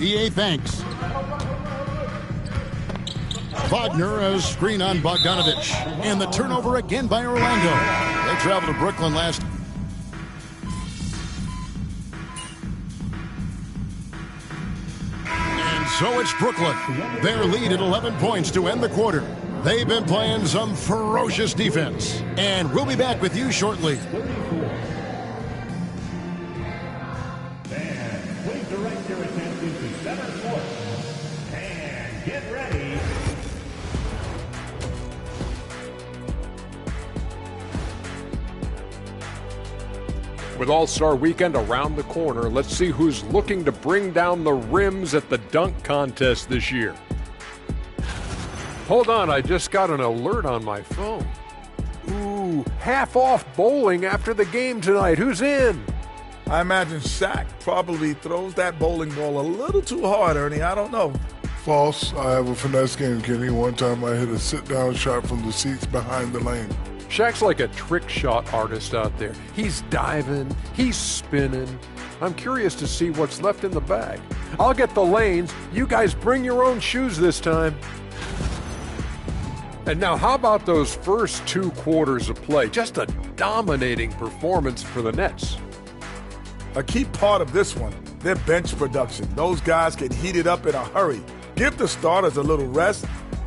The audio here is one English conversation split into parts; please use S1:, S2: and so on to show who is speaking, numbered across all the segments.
S1: E.A. Banks. Wagner, a screen on Bogdanovich. And the turnover again by Orlando. They traveled to Brooklyn last. And so it's Brooklyn. Their lead at 11 points to end the quarter. They've been playing some ferocious defense. And we'll be back with you shortly.
S2: Please direct your attention to center court. And get ready.
S3: With All-Star Weekend around the corner, let's see who's looking to bring down the rims at the dunk contest this year. Hold on, I just got an alert on my phone. Ooh, half off bowling after the game tonight. Who's in?
S4: I imagine Shaq probably throws that bowling ball a little too hard, Ernie. I don't know.
S5: False. I have a finesse game, Kenny. One time I hit a sit-down shot from the seats behind the lane.
S3: Shaq's like a trick shot artist out there. He's diving, he's spinning. I'm curious to see what's left in the bag. I'll get the lanes. You guys bring your own shoes this time. And now, how about those first 2 quarters of play? Just a dominating performance for the Nets.
S4: A key part of this one, their bench production. Those guys can heat it up in a hurry. Give the starters a little rest.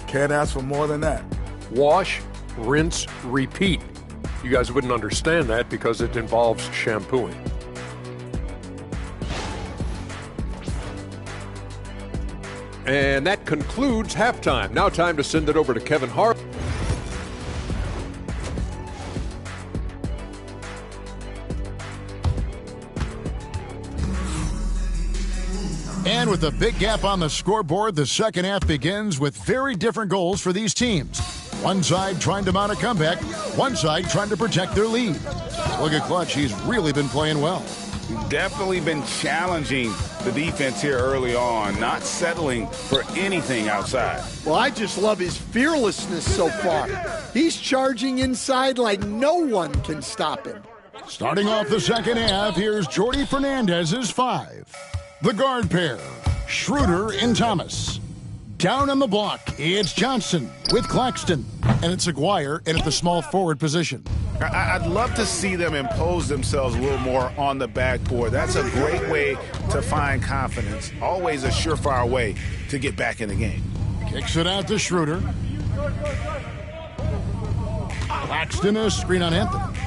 S4: Can't ask for more than that.
S3: Wash, rinse, repeat. You guys wouldn't understand that because it involves shampooing. And that concludes halftime. Now time to send it over to Kevin Hart.
S1: And with a big gap on the scoreboard, the second half begins with very different goals for these teams. One side trying to mount a comeback, one side trying to protect their lead. Look at Clutch, he's really been playing well.
S6: Definitely been challenging the defense here early on, not settling for anything outside.
S7: Well, I just love his fearlessness so far. He's charging inside like no one can stop him.
S1: Starting off the second half, here's Jordi Fernandez's 5. The guard pair, Schroeder and Thomas. Down on the block, it's Johnson with Claxton. And it's Aguirre in at the small forward position.
S6: I'd love to see them impose themselves a little more on the backboard. That's a great way to find confidence. Always a surefire way to get back in the game.
S1: Kicks it out to Schroeder. Claxton, a screen on Anthony.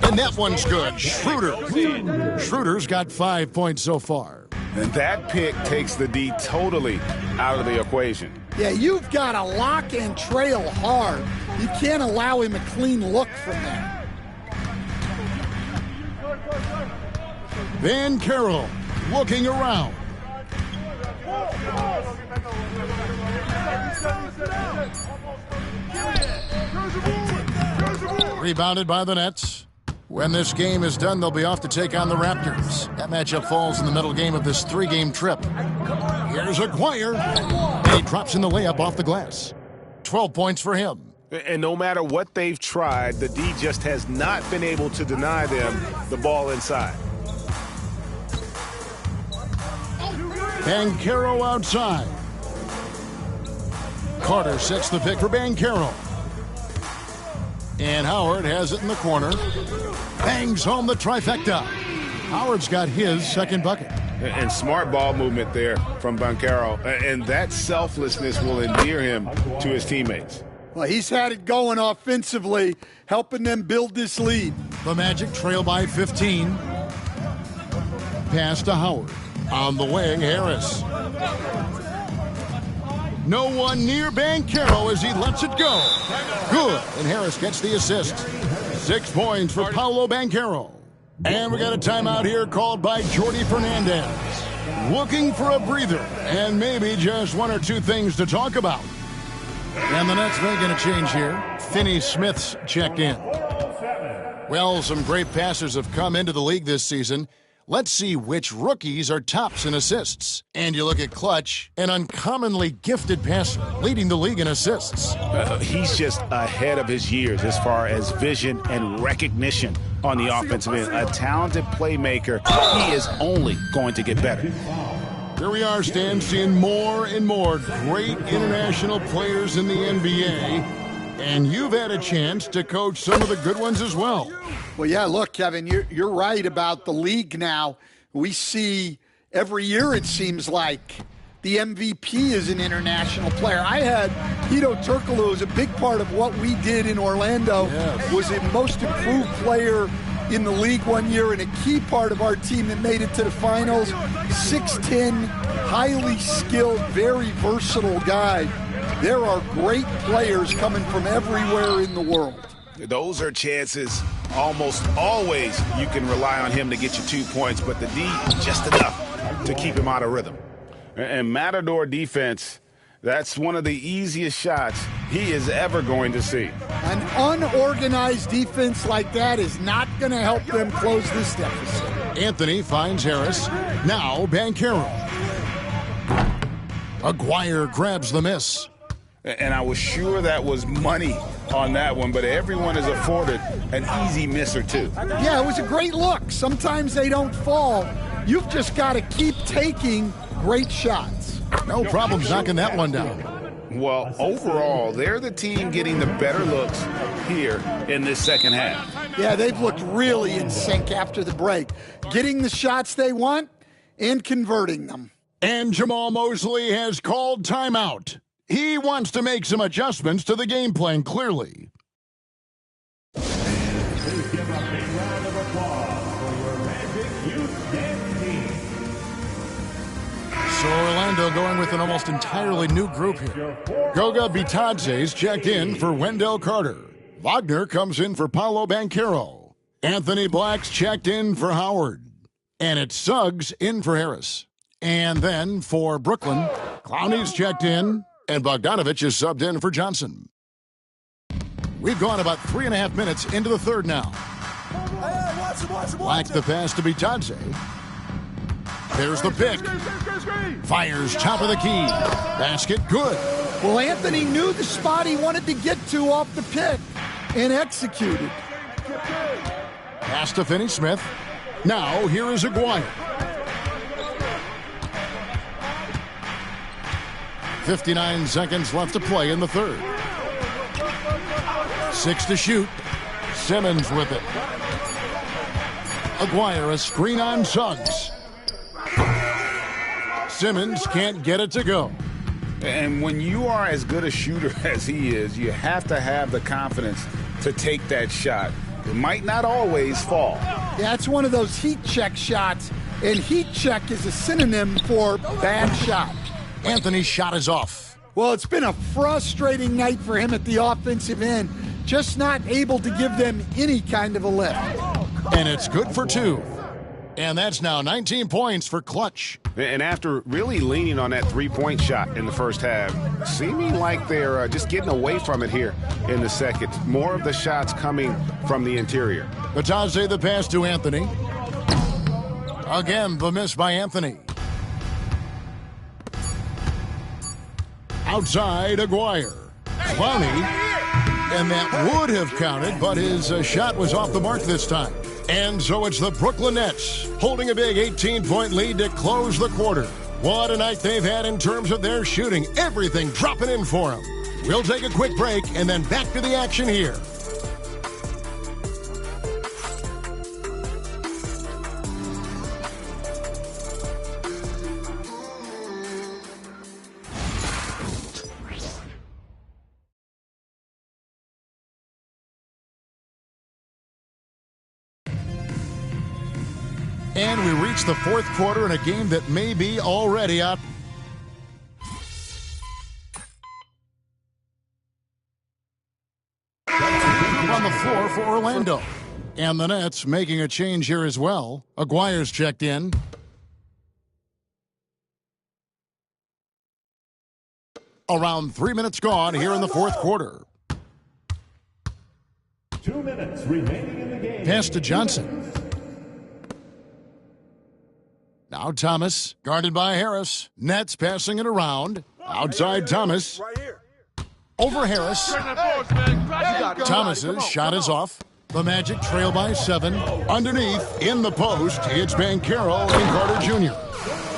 S1: And that one's good. Schroeder. Schroeder's got 5 points so far.
S6: And that pick takes the D totally out of the equation.
S7: Yeah, you've got to lock and trail hard. You can't allow him a clean look from that.
S1: Van Carroll looking around. Rebounded by the Nets. When this game is done, they'll be off to take on the Raptors. That matchup falls in the middle game of this 3-game trip. Here's Aguirre. And he drops in the layup off the glass. 12 points for him.
S6: And no matter what they've tried, the D just has not been able to deny them the ball inside.
S1: Banchero outside. Carter sets the pick for Banchero. And Howard has it in the corner. Bangs home the trifecta. Howard's got his second bucket.
S6: And smart ball movement there from Banchero. And that selflessness will endear him to his teammates.
S7: Well, he's had it going offensively, helping them build this lead.
S1: The Magic trail by 15. Pass to Howard. On the wing, Harris. No one near Banchero as he lets it go. Good, and Harris gets the assist. 6 points for Paolo Banchero. And we got a timeout here called by Jordi Fernandez. Looking for a breather and maybe just 1 or 2 things to talk about. And the Nets making a change here. Finney Smith's checked in. Well, some great passers have come into the league this season. Let's see which rookies are tops in assists. And you look at Clutch, an uncommonly gifted passer, leading the league in assists.
S6: He's just ahead of his years as far as vision and recognition on the offensive end. A talented playmaker. He is only going to get better.
S1: Here we are, Stan, seeing more and more great international players in the NBA. And you've had a chance to coach some of the good ones as well.
S7: Well, yeah, look, Kevin, you're right about the league now. We see every year, it seems like, the MVP is an international player. I had Hedo Turkoglu, who was a big part of what we did in Orlando, was a most improved player in the league one year and a key part of our team that made it to the finals. 6'10", highly skilled, very versatile guy. There are great players coming from everywhere in the world.
S6: Those are chances almost always you can rely on him to get you 2 points, but the D, just enough to keep him out of rhythm. And Matador defense, that's one of the easiest shots he is ever going to see.
S7: An unorganized defense like that is not going to help them close this deficit.
S1: Anthony finds Harris. Now Banchero. Aguirre grabs the miss.
S6: And I was sure that was money on that one, but everyone is afforded an easy miss or two.
S7: Yeah, it was a great look. Sometimes they don't fall. You've just got to keep taking great shots.
S1: No problems knocking that one down.
S6: Well, overall, they're the team getting the better looks here in this second half.
S7: Yeah, they've looked really in sync after the break, getting the shots they want and converting them.
S1: And Jamal Mosley has called timeout. He wants to make some adjustments to the game plan, clearly.
S2: Please give a big round of applause for your Magic Youth Dance Team.
S1: So Orlando going with an almost entirely new group here. Goga Bitadze's checked in for Wendell Carter. Wagner comes in for Paolo Banchero. Anthony Black's checked in for Howard. And it's Suggs in for Harris. And then for Brooklyn, Clowney's checked in, and Bogdanovich is subbed in for Johnson. We've gone about 3.5 minutes into the third now. Black the pass to Bitadze. There's the pick. Fires top of the key. Basket good.
S7: Well, Anthony knew the spot he wanted to get to off the pick and executed.
S1: Pass to Finney-Smith. Now here is Aguirre. 59 seconds left to play in the third. 6 to shoot. Simmons with it. Aguirre, a screen on Suggs. Simmons can't get it to go.
S6: And when you are as good a shooter as he is, you have to have the confidence to take that shot. It might not always fall.
S7: Yeah, it's one of those heat check shots, and heat check is a synonym for bad shot.
S1: Anthony's shot is off.
S7: Well, it's been a frustrating night for him at the offensive end, just not able to give them any kind of a lift.
S1: And it's good for 2. And that's now 19 points for Clutch.
S6: And after really leaning on that three-point shot in the first half, seeming like they're just getting away from it here in the second. More of the shots coming from the interior.
S1: Bitadze the pass to Anthony. Again, the miss by Anthony. Outside, Aguirre. Clowney. And that would have counted, but his shot was off the mark this time. And so it's the Brooklyn Nets holding a big 18-point lead to close the quarter. What a night they've had in terms of their shooting. Everything dropping in for them. We'll take a quick break and then back to the action here. And we reach the fourth quarter in a game that may be already out. On the floor for Orlando. And the Nets making a change here as well. Aguirre's checked in. Around 3 minutes gone here in the fourth quarter.
S2: 2 minutes remaining in the game.
S1: Pass to Johnson. Now Thomas, guarded by Harris. Nets passing it around. Outside Thomas. Over Harris. Thomas's shot is off. The Magic trail by 7. Underneath, in the post, it's Banchero and Carter Jr.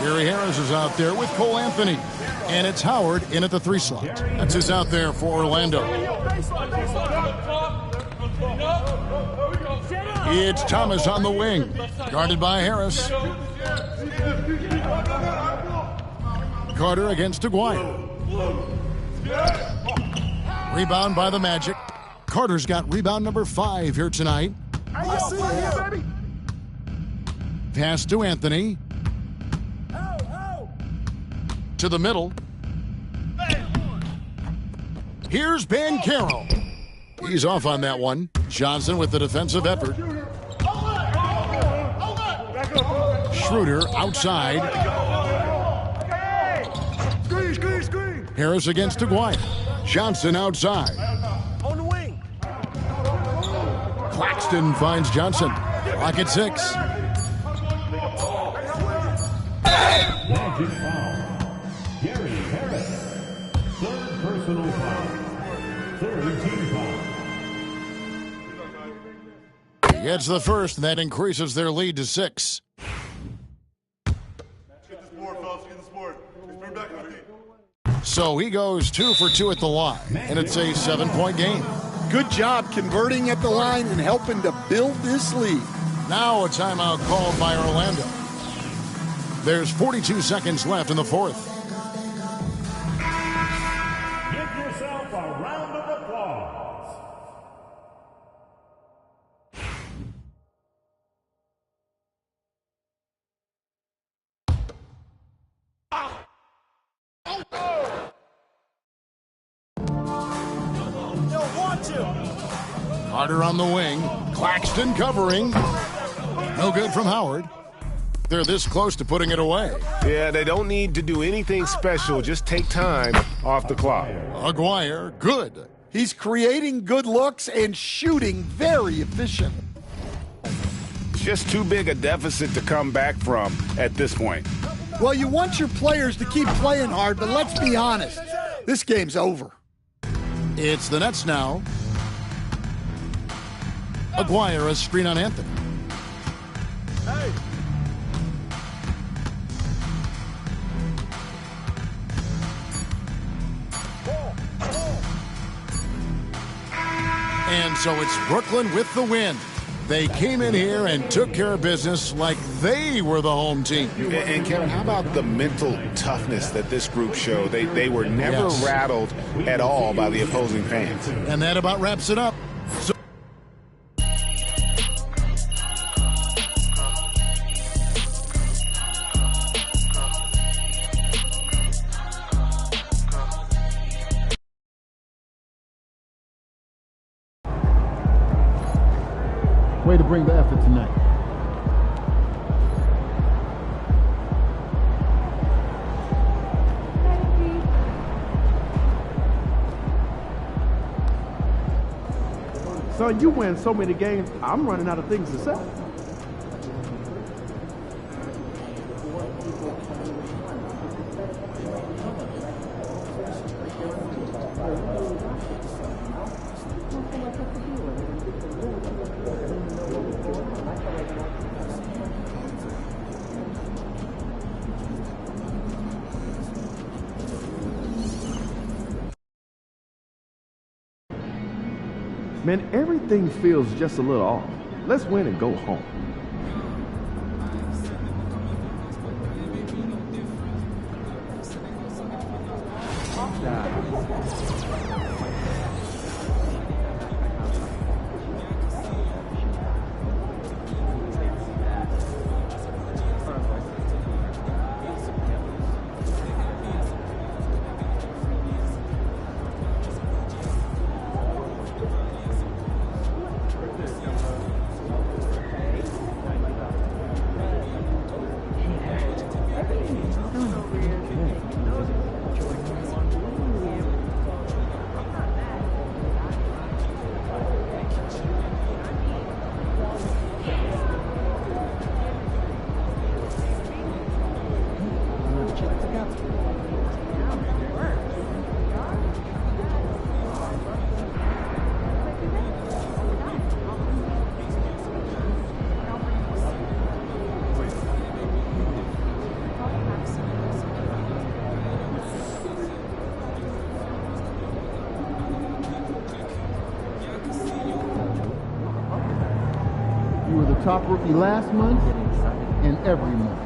S1: Gary Harris is out there with Cole Anthony. And it's Howard in at the 3 slot. That's who's out there for Orlando. It's Thomas on the wing, guarded by Harris. Carter against Aguirre. Rebound by the Magic. Carter's got rebound number 5 here tonight. Pass to Anthony. To the middle. Here's Banchero. He's off on that one. Johnson with the defensive effort. Schroeder outside. Harris against Aguirre. Johnson outside.
S8: On the wing.
S1: Claxton finds Johnson. Clock at 6.
S2: Magic foul. Gary Harris. 3rd personal foul. 3rd team foul.
S1: Gets the first, and that increases their lead to 6. So he goes 2 for 2 at the line, and it's a 7-point game.
S7: Good job converting at the line and helping to build this lead.
S1: Now a timeout called by Orlando. There's 42 seconds left in the 4th.
S2: Give yourself a round of applause.
S1: Carter on the wing. Claxton covering. No good from Howard. They're this close to putting it away.
S6: Yeah, they don't need to do anything special. Just take time off the clock.
S1: Aguirre, good.
S7: He's creating good looks and shooting very efficient.
S6: Just too big a deficit to come back from at this point.
S7: Well, you want your players to keep playing hard, but let's be honest. This game's over.
S1: It's the Nets now. Aguirre, a screen on Anthony. And so it's Brooklyn with the win. They came in here and took care of business like they were the home team.
S6: And Kevin, how about the mental toughness that this group showed? They were never rattled at all by the opposing fans.
S1: And that about wraps it up. So
S9: way to bring the effort tonight. Son, you win so many games, I'm running out of things to say. Man, everything feels just a little off. Let's win and go home.
S8: top rookie last month and every month.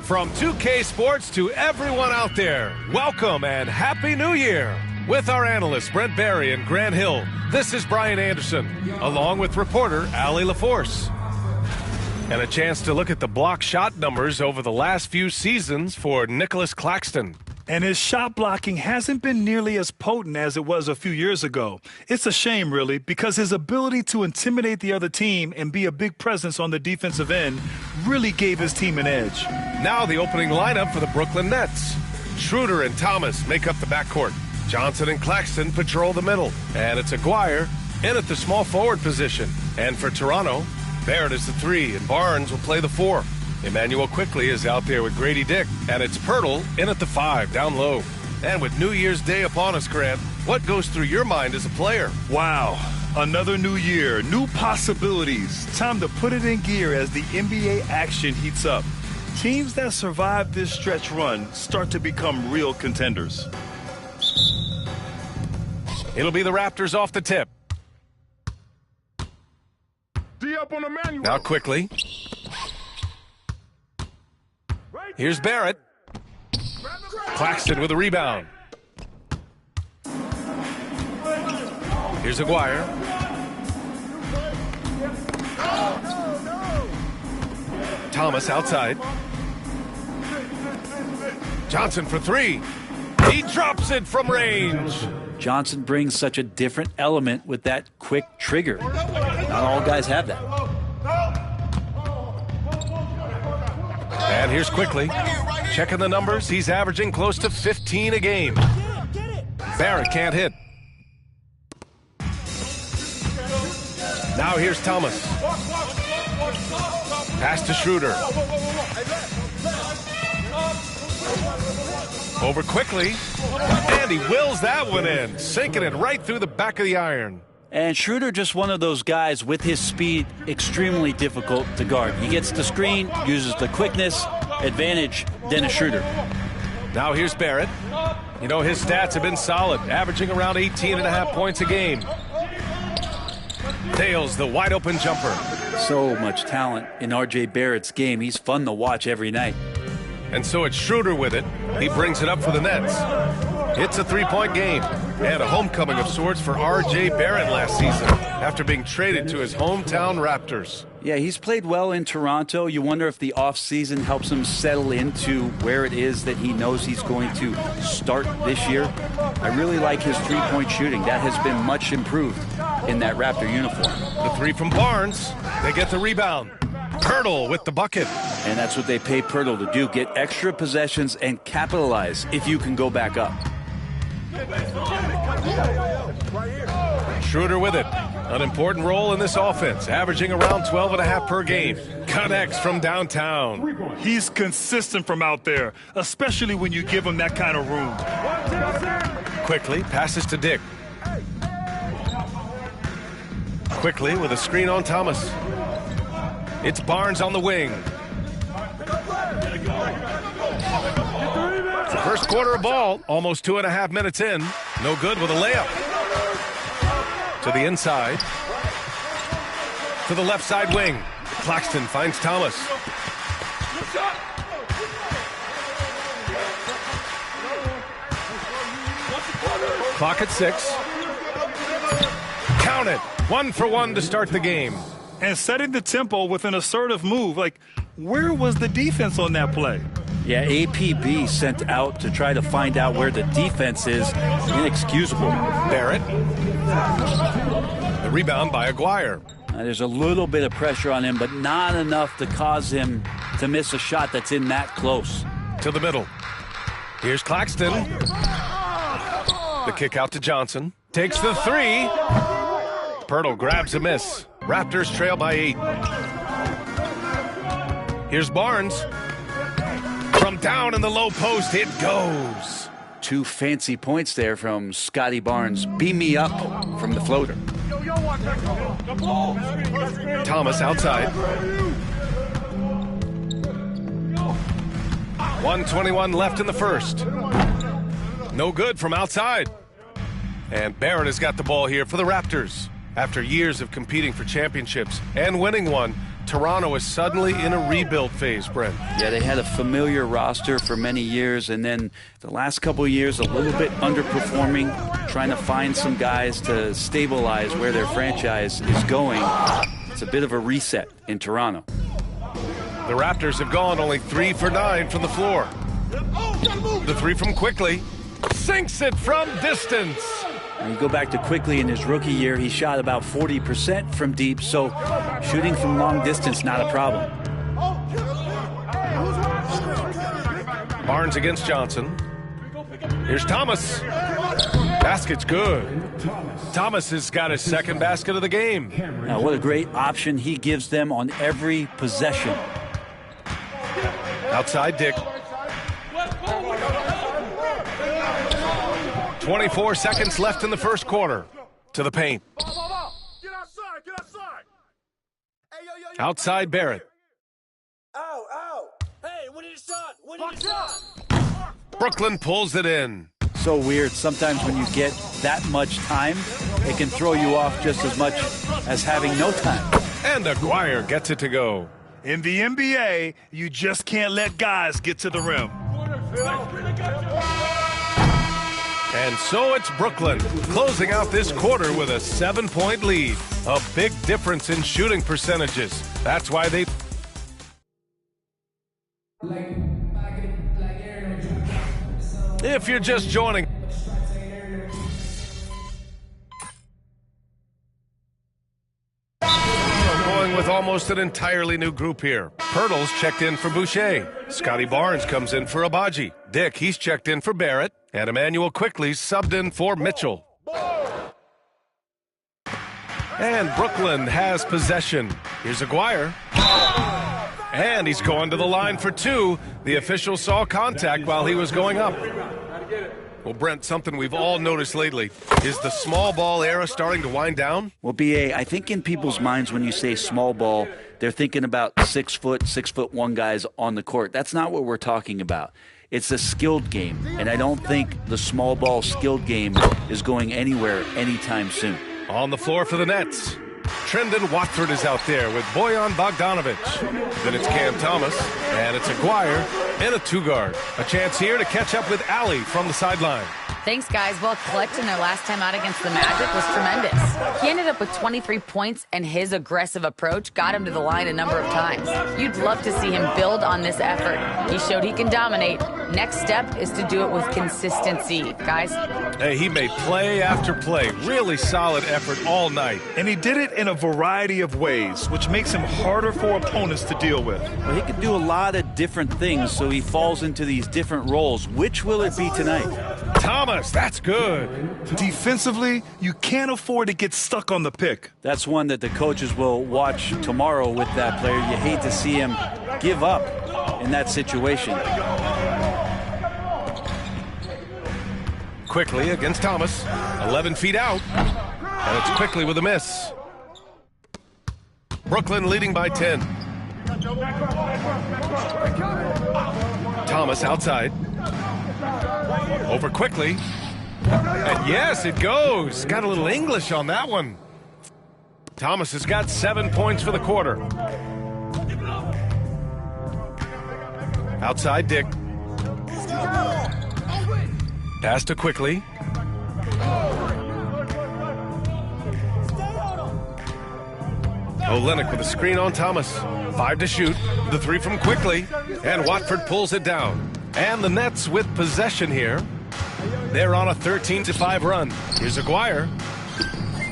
S10: From 2K Sports to everyone out there, welcome and Happy New Year! With our analysts Brent Barry and Grant Hill, this is Brian Anderson, along with reporter Allie LaForce. And a chance to look at the block shot numbers over the last few seasons for Nicholas Claxton.
S11: And his shot blocking hasn't been nearly as potent as it was a few years ago. It's a shame, really, because his ability to intimidate the other team and be a big presence on the defensive end really gave his team an edge.
S10: Now the opening lineup for the Brooklyn Nets. Schroeder and Thomas make up the backcourt. Johnson and Claxton patrol the middle. And it's Aguirre in at the small forward position. And for Toronto, Barrett is the 3, and Barnes will play the 4. Emmanuel Quickley is out there with Grady Dick, and it's Pirtle in at the 5, down low. And with New Year's Day upon us, Grant, what goes through your mind as a player?
S11: Wow, another new year, new possibilities. Time to put it in gear as the NBA action heats up. Teams that survive this stretch run start to become real contenders.
S10: It'll be the Raptors off the tip.
S5: D up on the manual.
S10: Now Quickley. Here's Barrett. Claxton with a rebound. Here's Aguirre. Thomas outside. Johnson for 3. He drops it from range.
S12: Johnson brings such a different element with that quick trigger. Not all guys have that.
S10: And here's Quickley. Checking the numbers, he's averaging close to 15 a game. Barrett can't hit. Now here's Thomas. Pass to Schroeder. Over Quickley. And he wills that one in, sinking it right through the back of the iron.
S12: And Schroeder just one of those guys with his speed, extremely difficult to guard. He gets the screen, uses the quickness, advantage, Dennis Schroeder.
S10: Now here's Barrett. You know, his stats have been solid, averaging around 18.5 points a game. Nails the wide open jumper.
S12: So much talent in R.J. Barrett's game. He's fun to watch every night.
S10: And so it's Schroeder with it. He brings it up for the Nets. It's a 3-point game and a homecoming of sorts for R.J. Barrett last season after being traded to his hometown Raptors.
S12: Yeah, he's played well in Toronto. You wonder if the offseason helps him settle into where it is that he knows he's going to start this year. I really like his three-point shooting. That has been much improved in that Raptor uniform.
S10: The 3 from Barnes. They get the rebound. Pirtle with the bucket.
S12: And that's what they pay Pirtle to do, get extra possessions and capitalize if you can go back up.
S10: Schroeder with it. An important role in this offense, averaging around 12.5 per game. Connects from downtown.
S11: He's consistent from out there, especially when you give him that kind of room.
S10: Quickly passes to Dick. Quickly with a screen on Thomas. It's Barnes on the wing. First quarter of ball, almost 2.5 minutes in. No good with a layup. To the inside. To the left side wing. Claxton finds Thomas. Clock at 6. Count it. 1 for 1 to start the game.
S11: And setting the tempo with an assertive move. Like, where was the defense on that play?
S12: Yeah, APB sent out to try to find out where the defense is. Inexcusable.
S10: Barrett. The rebound by Aguirre.
S12: There's a little bit of pressure on him, but not enough to cause him to miss a shot that's in that close.
S10: To the middle. Here's Claxton. The kick out to Johnson. Takes the 3. Pirtle grabs a miss. Raptors trail by 8. Here's Barnes. From down in the low post, it goes.
S12: 2 fancy points there from Scotty Barnes. Beam me up from the floater.
S10: Thomas outside. 1:21 left in the first. No good from outside. And Barrett has got the ball here for the Raptors. After years of competing for championships and winning one, Toronto is suddenly in a rebuild phase, Brent.
S12: Yeah, they had a familiar roster for many years, and then the last couple of years a little bit underperforming, trying to find some guys to stabilize where their franchise is going. It's a bit of a reset in Toronto.
S10: The Raptors have gone only 3 for 9 from the floor. The 3 from Quickly. Sinks it from distance.
S12: And you go back to Quickly in his rookie year, he shot about 40% from deep, so shooting from long distance, not a problem.
S10: Barnes against Johnson. Here's Thomas. Basket's good. Thomas has got his second basket of the game.
S12: Now, what a great option he gives them on every possession.
S10: Outside Dick. 24 seconds left in the first quarter. To the paint. Outside Barrett.
S13: Hey, we need a shot. We need a shot.
S10: Brooklyn pulls it in.
S12: So weird. Sometimes when you get that much time, it can throw you off just as much as having no time.
S10: And Aguirre gets it to go.
S11: In the NBA, you just can't let guys get to the rim.
S10: And so it's Brooklyn, closing out this quarter with a 7-point lead. A big difference in shooting percentages. That's why they... If you're just joining... Going with almost an entirely new group here. Pirtle's checked in for Boucher. Scotty Barnes comes in for Abaji. Dick, he's checked in for Barrett. And Emmanuel Quickly subbed in for Mitchell. And Brooklyn has possession. Here's Aguirre. And he's going to the line for 2. The official saw contact while he was going up. Well, Brent, something we've all noticed lately. Is the small ball era starting to wind down?
S12: Well, B.A., I think in people's minds when you say small ball, they're thinking about 6'1" guys on the court. That's not what we're talking about. It's a skilled game, and I don't think the small ball skilled game is going anywhere anytime soon.
S10: On the floor for the Nets, Trendon Watford is out there with Bojan Bogdanovic. Then it's Cam Thomas, and it's Aguirre and a 2-guard. A chance here to catch up with Allie from the sideline.
S14: Thanks, guys. Well, clutch in their last time out against the Magic was tremendous. He ended up with 23 points, and his aggressive approach got him to the line a number of times. You'd love to see him build on this effort. He showed he can dominate. Next step is to do it with consistency, guys.
S10: Hey, he made play after play. Really solid effort all night.
S11: And he did it in a variety of ways, which makes him harder for opponents to deal with.
S12: Well, he can do a lot of different things, so he falls into these different roles. Which will it be tonight?
S10: Thomas, that's good.
S11: Defensively, you can't afford to get stuck on the pick.
S12: That's one that the coaches will watch tomorrow with that player. You hate to see him give up in that situation.
S10: Quickly against Thomas. 11 feet out. And it's Quickly with a miss. Brooklyn leading by 10. Thomas outside. Over Quickly. And yes, it goes. Got a little English on that one. Thomas has got 7 points for the quarter. Outside Dick. Pass to Quickly. Olynyk with a screen on Thomas. 5 to shoot. The 3 from Quickly. And Watford pulls it down. And the Nets with possession here. They're on a 13-5 run. Here's Aguirre.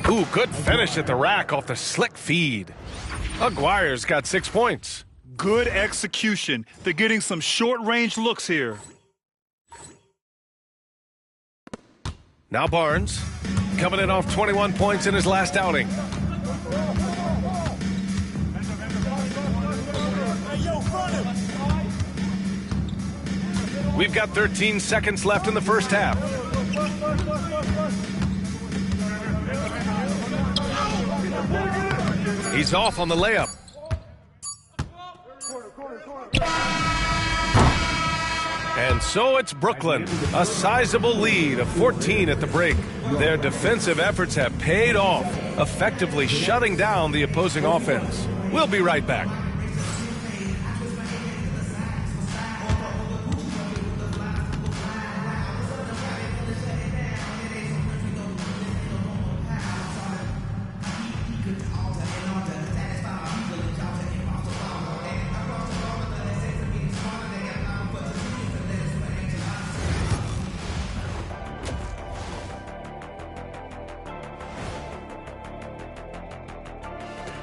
S10: Ooh, good finish at the rack off the slick feed. Aguirre's got 6 points.
S11: Good execution. They're getting some short-range looks here.
S10: Now Barnes, coming in off 21 points in his last outing. We've got 13 seconds left in the first half. He's off on the layup. And so it's Brooklyn, a sizable lead of 14 at the break. Their defensive efforts have paid off, effectively shutting down the opposing offense. We'll be right back.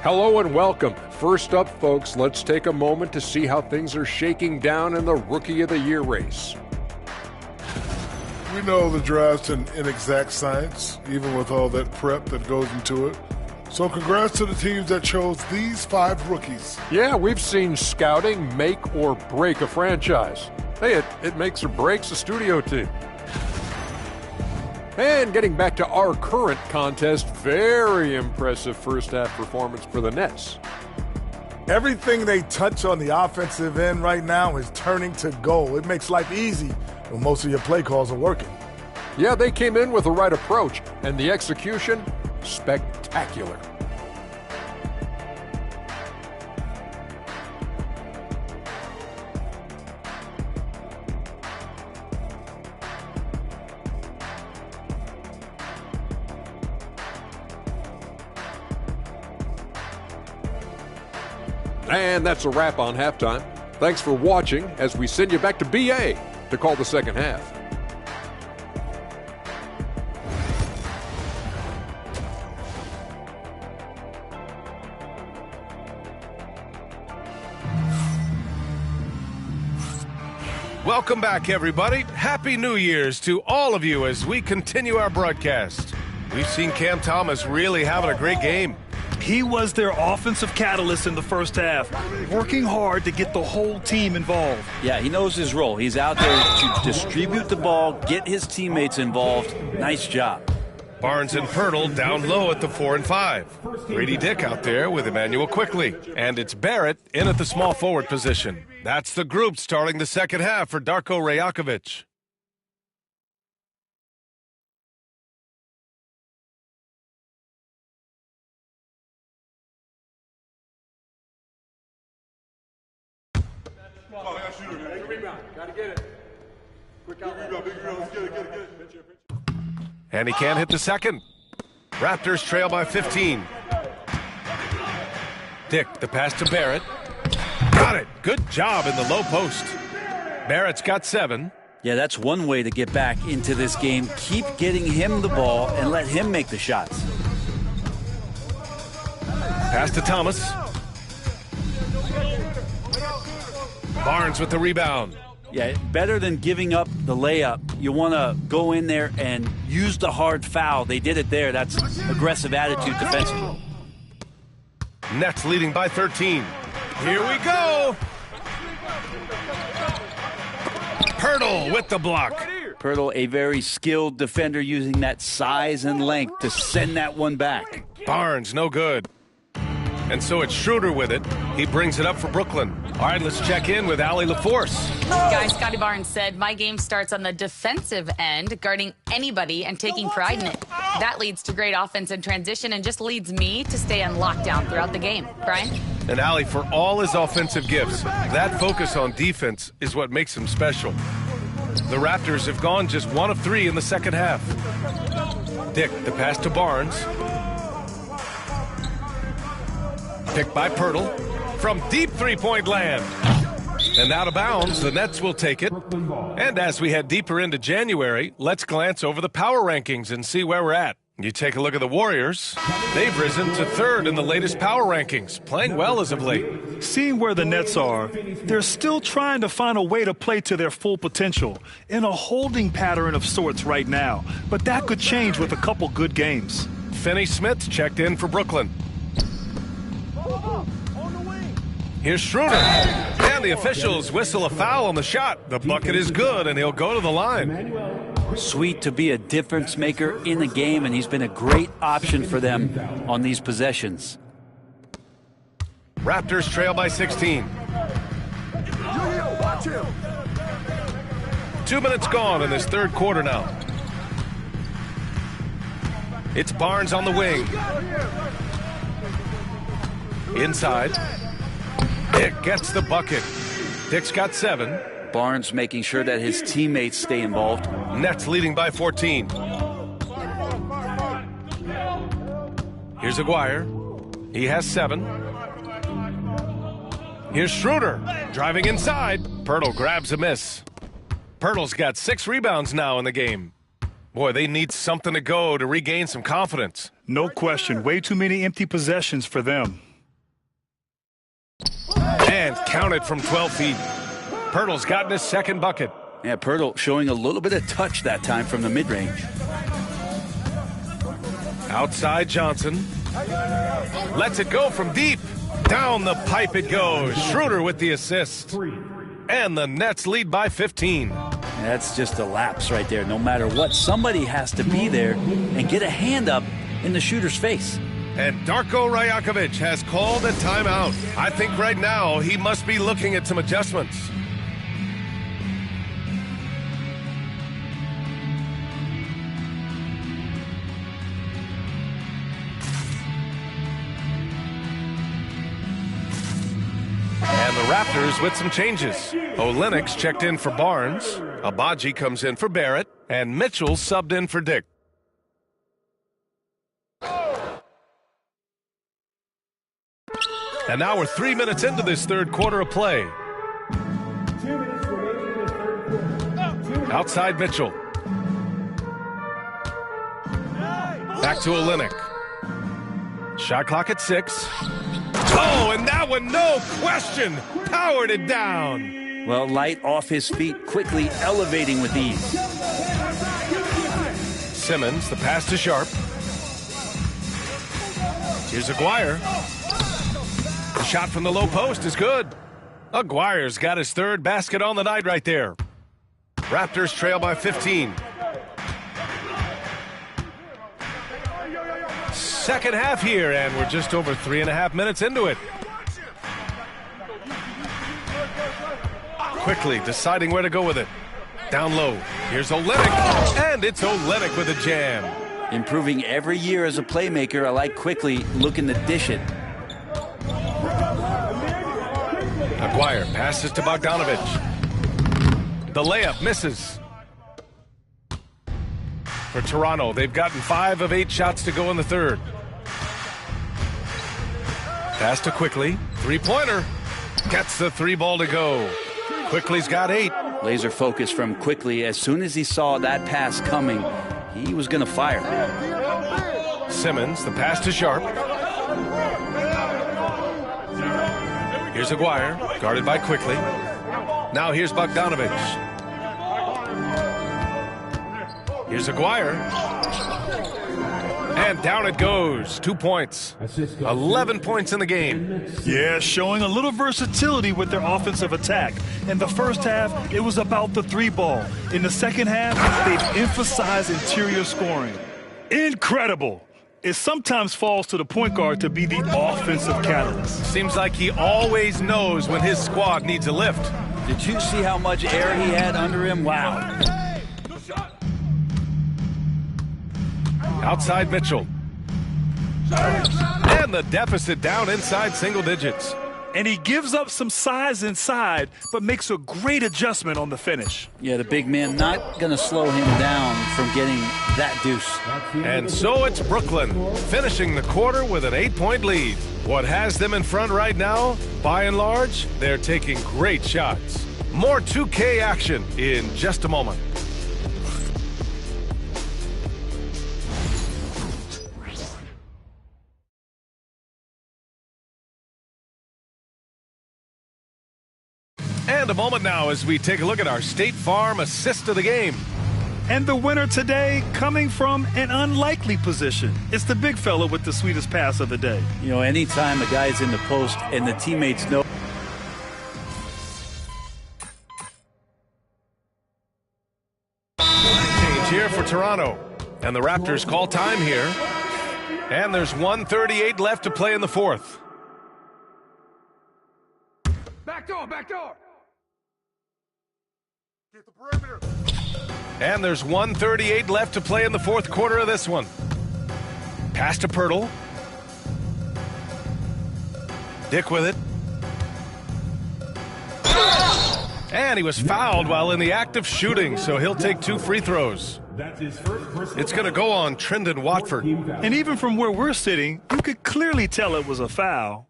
S3: Hello and welcome. First up, folks, let's take a moment to see how things are shaking down in the Rookie of the Year race.
S5: We know the draft's an inexact science, even with all that prep that goes into it. So congrats to the teams that chose these 5 rookies.
S3: Yeah, we've seen scouting make or break a franchise. Hey, it makes or breaks a studio team. And getting back to our current contest, very impressive first-half performance for the Nets.
S4: Everything they touch on the offensive end right now is turning to goal. It makes life easy when most of your play calls are working.
S3: Yeah, they came in with the right approach, and the execution, spectacular. And that's a wrap on halftime. Thanks for watching as we send you back to BA to call the second half.
S10: Welcome back, everybody. Happy New Year's to all of you as we continue our broadcast. We've seen Cam Thomas really having a great game.
S11: He was their offensive catalyst in the first half, working hard to get the whole team involved.
S12: Yeah, he knows his role. He's out there to distribute the ball, get his teammates involved. Nice job.
S10: Barnes and Pirtle down low at the 4 and 5. Grady Dick out there with Emmanuel Quickly. And it's Barrett in at the small forward position. That's the group starting the second half for Darko Rajakovic. And he can't hit the second. Raptors trail by 15. Dick, the pass to Barrett. Got it. Good job in the low post. Barrett's got 7.
S12: Yeah, that's one way to get back into this game. Keep getting him the ball and let him make the shots.
S10: Pass to Thomas. Barnes with the rebound.
S12: Yeah, better than giving up the layup. You want to go in there and use the hard foul. They did it there. That's aggressive attitude defensively.
S10: Nets leading by 13. Here we go. Pirtle with the block.
S12: Pirtle, a very skilled defender, using that size and length to send that one back.
S10: Barnes, no good. And so it's Schroeder with it. He brings it up for Brooklyn. All right, let's check in with Allie LaForce.
S14: Guys, Scotty Barnes said, my game starts on the defensive end, guarding anybody and taking pride in it. That leads to great offense in transition and just leads me to stay on lockdown throughout the game. Brian?
S10: And Allie, for all his offensive gifts, that focus on defense is what makes him special. The Raptors have gone just 1 of 3 in the second half. Dick, the pass to Barnes. Picked by Pirtle from deep three-point land. And out of bounds, the Nets will take it. And as we head deeper into January, let's glance over the power rankings and see where we're at. You take a look at the Warriors. They've risen to 3rd in the latest power rankings, playing well as of late.
S11: Seeing where the Nets are, they're still trying to find a way to play to their full potential in a holding pattern of sorts right now. But that could change with a couple good games.
S10: Finney-Smith checked in for Brooklyn. Here's Schroeder. And the officials whistle a foul on the shot. The bucket is good, and he'll go to the line.
S12: Sweet to be a difference maker in the game, and he's been a great option for them on these possessions.
S10: Raptors trail by 16. 2 minutes gone in this third quarter now. It's Barnes on the wing. Inside. Dick gets the bucket. Dick's got 7.
S12: Barnes making sure that his teammates stay involved.
S10: Nets leading by 14. Here's Aguirre. He has 7. Here's Schroeder driving inside. Pirtle grabs a miss. Pirtle's got 6 rebounds now in the game. Boy, they need something to go to regain some confidence.
S11: No question. Way too many empty possessions for them.
S10: And counted from 12 feet. Pirtle's gotten his second bucket.
S12: Yeah, Pirtle showing a little bit of touch that time from the mid-range.
S10: Outside Johnson. Lets it go from deep. Down the pipe it goes. Schroeder with the assist. And the Nets lead by 15.
S12: That's just a lapse right there. No matter what, somebody has to be there and get a hand up in the shooter's face.
S10: And Darko Rajakovic has called a timeout. I think right now he must be looking at some adjustments. And the Raptors with some changes. Olenek's checked in for Barnes. Abaji comes in for Barrett. And Mitchell subbed in for Dick. And now we're 3 minutes into this third quarter of play. Outside Mitchell. Back to Olynyk. Shot clock at 6. Oh, and that one, no question, powered it down.
S12: Well, light off his feet, quickly elevating with ease.
S10: Simmons, the pass to Sharp. Here's Aguirre. The shot from the low post is good. Aguirre's got his 3rd basket on the night right there. Raptors trail by 15. Second half here, and we're just over 3.5 minutes into it. Quickly deciding where to go with it. Down low. Here's Olynyk, and it's Olynyk with a jam.
S12: Improving every year as a playmaker. I like quickly looking to dish it.
S10: Aguirre passes to Bogdanovic. The layup misses. For Toronto, they've gotten 5 of 8 shots to go in the third. Pass to Quickly. 3-pointer. Gets the 3 ball to go. Quickly's got 8.
S12: Laser focus from Quickly. As soon as he saw that pass coming, he was going to fire.
S10: Simmons, the pass to Sharp. Here's Aguirre, guarded by Quickly. Now here's Bogdanovic. Here's Aguirre. And down it goes. 2 points. 11 points in the game.
S11: Yeah, showing a little versatility with their offensive attack. In the first half, it was about the 3 ball. In the second half, they've emphasized interior scoring. Incredible. it sometimes falls to the point guard to be the offensive catalyst.
S10: Seems like he always knows when his squad needs a lift.
S12: Did you see how much air he had under him? Wow.
S10: Outside Mitchell. And the deficit down inside single digits.
S11: And he gives up some size inside, but makes a great adjustment on the finish.
S12: Yeah, the big man not going to slow him down from getting that deuce.
S10: And so it's Brooklyn, finishing the quarter with an 8-point lead. What has them in front right now? By and large, they're taking great shots. More 2K action in just a moment. And a moment now as we take a look at our State Farm assist of the game.
S11: And the winner today coming from an unlikely position. It's the big fella with the sweetest pass of the day.
S12: You know, anytime a guy's in the post and the teammates know.
S10: Change here for Toronto. And the Raptors call time here. And there's 1:38 left to play in the fourth.
S13: Back door, back door.
S5: Get the perimeter.
S10: And there's 1:38 left to play in the fourth quarter of this one. Pass to Pirtle. Dick with it. And he was fouled while in the act of shooting, so he'll take 2 free throws. It's going to go on Trendon Watford.
S11: And even from where we're sitting, you could clearly tell it was a foul.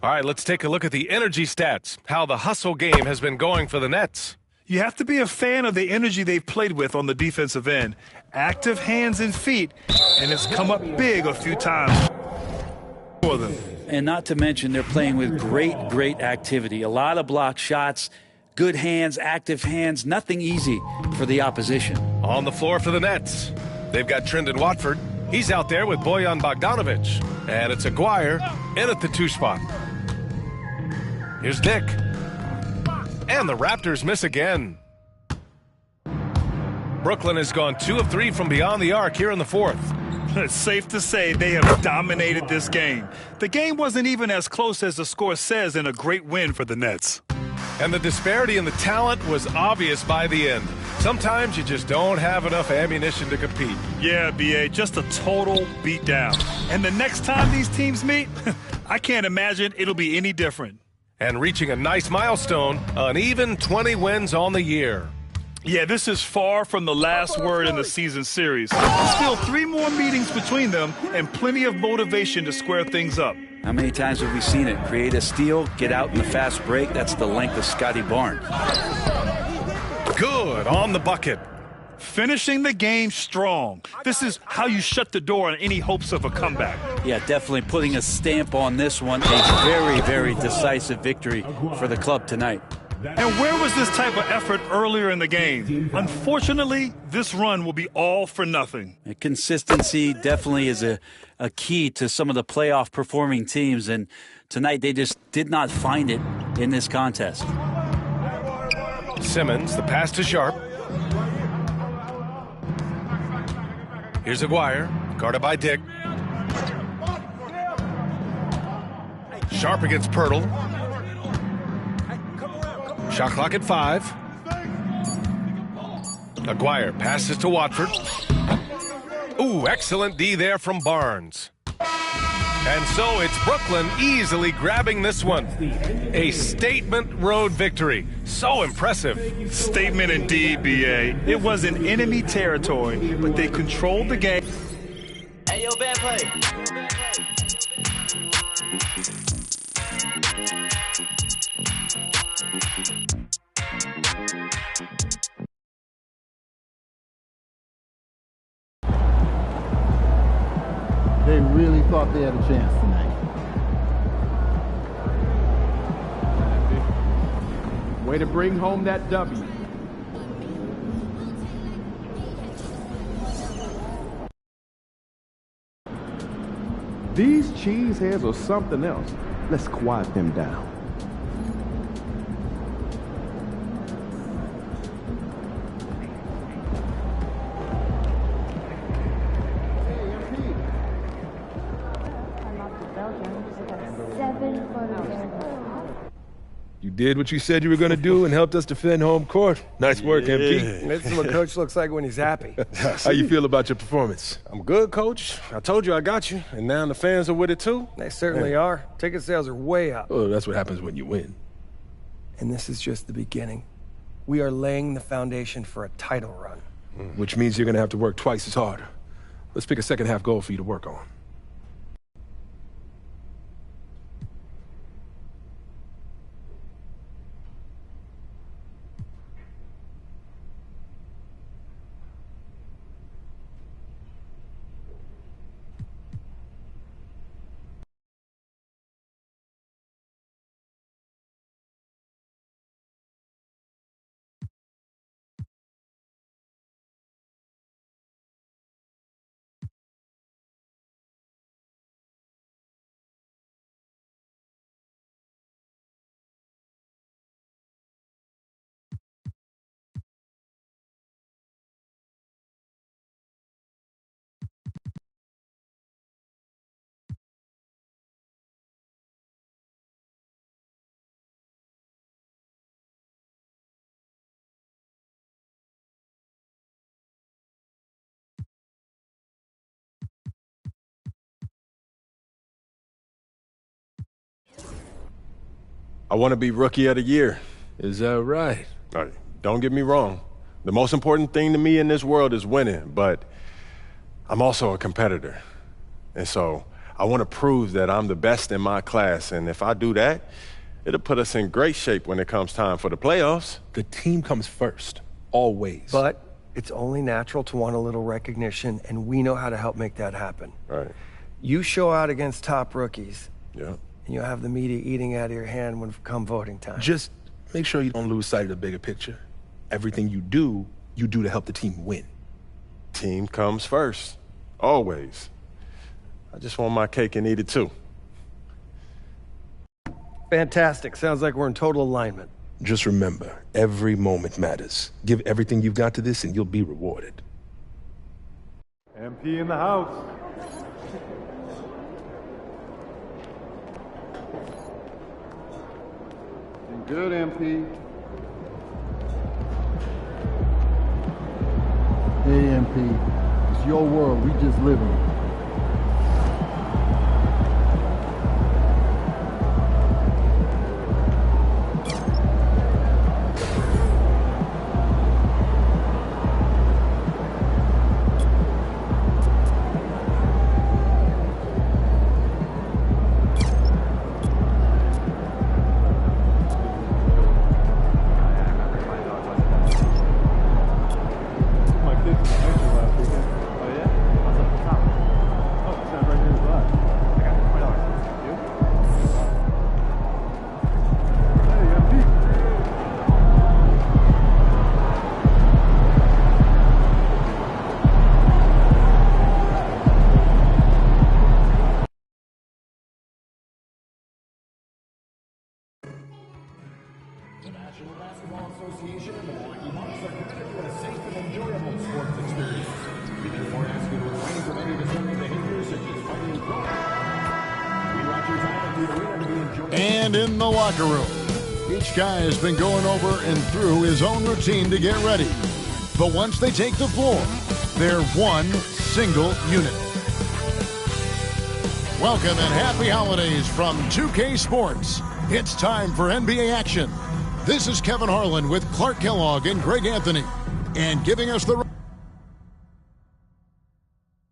S10: All right, let's take a look at the energy stats, how the hustle game has been going for the Nets.
S11: You have to be a fan of the energy they've played with on the defensive end. Active hands and feet, and it's come up big a few times for them.
S12: And not to mention they're playing with great activity. A lot of block shots, good hands, active hands, nothing easy for the opposition.
S10: On the floor for the Nets, they've got Trendon Watford. He's out there with Bojan Bogdanovic. And it's Aguirre in at the 2 spot. Here's Dick. And the Raptors miss again. Brooklyn has gone 2 of 3 from beyond the arc here in the fourth.
S11: It's safe to say they have dominated this game. The game wasn't even as close as the score says in a great win for the Nets.
S10: And the disparity in the talent was obvious by the end. Sometimes you just don't have enough ammunition to compete.
S11: Yeah, B.A., just a total beatdown. And the next time these teams meet, I can't imagine it'll be any different.
S10: And reaching a nice milestone, an even 20 wins on the year.
S11: Yeah, this is far from the last word in the season series. Still 3 more meetings between them and plenty of motivation to square things up.
S12: How many times have we seen it? Create a steal, get out in the fast break. That's the length of Scotty Barnes.
S10: Good on the bucket.
S11: Finishing the game strong. This is how you shut the door on any hopes of a comeback.
S12: Yeah, definitely putting a stamp on this one. A very decisive victory for the club tonight.
S11: And where was this type of effort earlier in the game? Unfortunately, this run will be all for nothing.
S12: Consistency definitely is a key to some of the playoff performing teams, and tonight they just did not find it in this contest.
S10: Simmons, the pass to Sharp. Here's Aguirre, guarded by Dick. Sharp against Pirtle. Shot clock at 5. Aguirre passes to Watford. Ooh, excellent D there from Barnes. And so it's Brooklyn easily grabbing this one. A statement road victory. So impressive.
S11: Statement indeed, B.A. It was in enemy territory, but they controlled the game.
S13: Hey, yo, bad play.
S8: They really thought they had a chance tonight.
S9: Way to bring home that W. These cheeseheads are something else. Let's quiet them down.
S15: did what you said you were going to do and helped us defend home court. Nice work, MP.
S16: This is what Coach looks like when he's happy.
S15: How you feel about your performance?
S10: I'm good, Coach. I told you I got you, and now the fans are with it too.
S16: They certainly are. Ticket sales are way up.
S15: Well, that's what happens when you win.
S16: And this is just the beginning. We are laying the foundation for a title run.
S15: Which means you're going to have to work twice as hard. Let's pick a second-half goal for you to work on.
S10: I want to be Rookie of the Year.
S15: Is that right?
S10: Don't get me wrong. The most important thing to me in this world is winning, but I'm also a competitor. And so I want to prove that I'm the best in my class, and if I do that, it'll put us in great shape when it comes time for the playoffs.
S15: The team comes first, always.
S16: But it's only natural to want a little recognition, and we know how to help make that happen.
S10: Right.
S16: You show out against top rookies.
S10: Yeah.
S16: And you'll have the media eating out of your hand when it come voting time.
S15: Just make sure you don't lose sight of the bigger picture. Everything you do to help the team win.
S10: Team comes first, always. I just want my cake and eat it too.
S16: Fantastic. Sounds like we're in total alignment.
S15: Just remember, every moment matters. Give everything you've got to this and you'll be rewarded.
S17: MP in the house.
S8: Good, MP. Hey, MP. It's your world. We just live in it.
S1: And in the locker room, each guy has been going over and through his own routine to get ready. But once they take the floor, they're one single unit. Welcome and happy holidays from 2K Sports. It's time for NBA action. This is Kevin Harlan with Clark Kellogg and Greg Anthony. And giving us the